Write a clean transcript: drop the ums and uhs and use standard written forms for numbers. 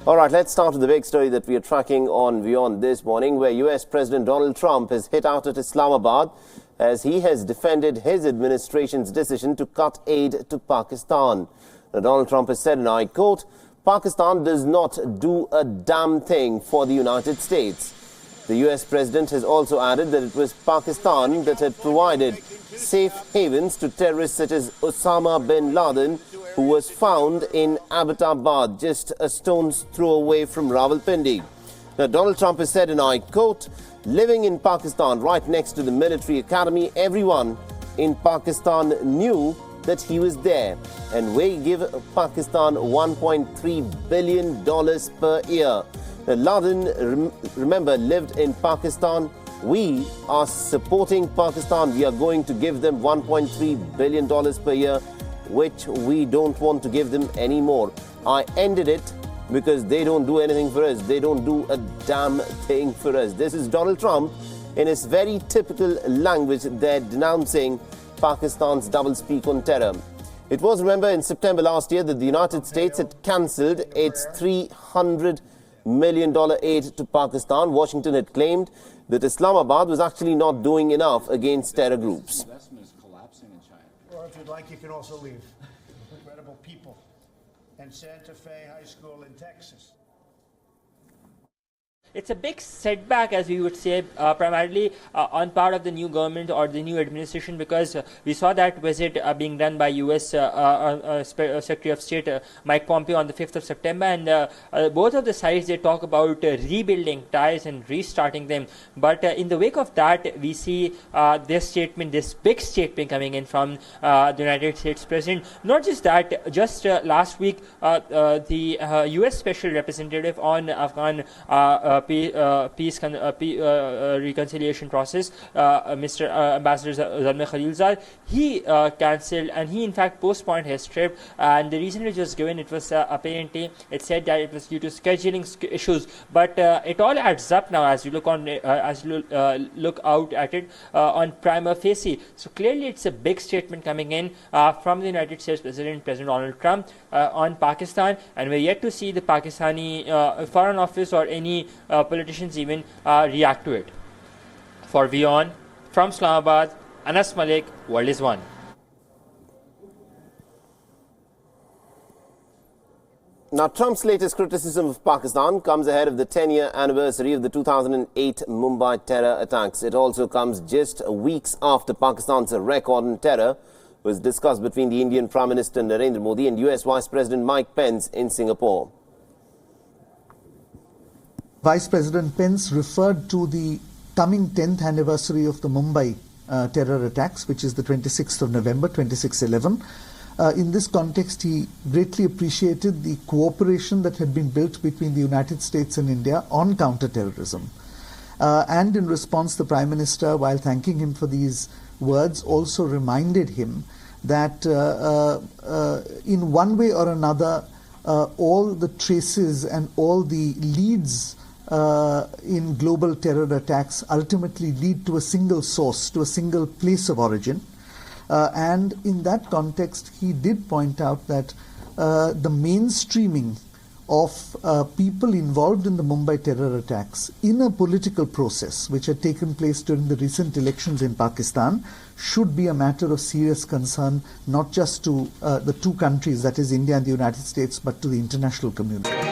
All right, let's start with the big story that we are tracking on Wion this morning, where US President Donald Trump has hit out at Islamabad as he has defended his administration's decision to cut aid to Pakistan. Now, Donald Trump has said, and I quote, "Pakistan does not do a damn thing for the United States." The US president has also added that it was Pakistan that had provided safe havens to terrorists such as Osama Bin Laden, who was found in Abbottabad, just a stone's throw away from Rawalpindi. Now, Donald Trump has said, and I quote, "Living in Pakistan, right next to the military academy, everyone in Pakistan knew that he was there, and we give Pakistan $1.3 billion per year." Now, Laden, remember, lived in Pakistan. We are supporting Pakistan. We are going to give them $1.3 billion per year, which we don't want to give them anymore. I ended it because they don't do anything for us. They don't do a damn thing for us. This is Donald Trump in his very typical language there, denouncing Pakistan's doublespeak on terror. It was, remember, in September last year that the United States had cancelled its $300 million aid to Pakistan. Washington had claimed that Islamabad was actually not doing enough against terror groups. Or if you'd like, you can also leave. Incredible people. And Santa Fe High School in Texas. It's a big setback, as we would say, primarily on part of the new government or the new administration, because we saw that visit being done by U.S. Secretary of State Mike Pompeo on the 5th of September, and both of the sides, they talk about rebuilding ties and restarting them. But in the wake of that, we see this statement, this big statement coming in from the United States President. Not just that, just last week, the U.S. Special Representative on Afghan peace reconciliation process, Mr. Ambassador Zalmay Khalilzad, he cancelled, and he in fact postponed his trip, and the reason it was given, it was apparently, it said that it was due to scheduling issues, but it all adds up now as you look on look out at it on prima facie. So clearly it's a big statement coming in from the United States President Donald Trump on Pakistan, and we're yet to see the Pakistani Foreign Office or any politicians even react to it. For Wion, from Islamabad, Anas Malik, World is One. Now, Trump's latest criticism of Pakistan comes ahead of the 10-year anniversary of the 2008 Mumbai terror attacks. It also comes just weeks after Pakistan's record on terror was discussed between the Indian Prime Minister Narendra Modi and US Vice President Mike Pence in Singapore. Vice President Pence referred to the coming 10th anniversary of the Mumbai terror attacks, which is the 26th of November, 26/11. In this context, he greatly appreciated the cooperation that had been built between the United States and India on counterterrorism. And in response, the Prime Minister, while thanking him for these words, also reminded him that in one way or another, all the traces and all the leads in global terror attacks ultimately lead to a single source, to a single place of origin. And in that context, he did point out that the mainstreaming of people involved in the Mumbai terror attacks in a political process which had taken place during the recent elections in Pakistan should be a matter of serious concern, not just to the two countries, that is India and the United States, but to the international community.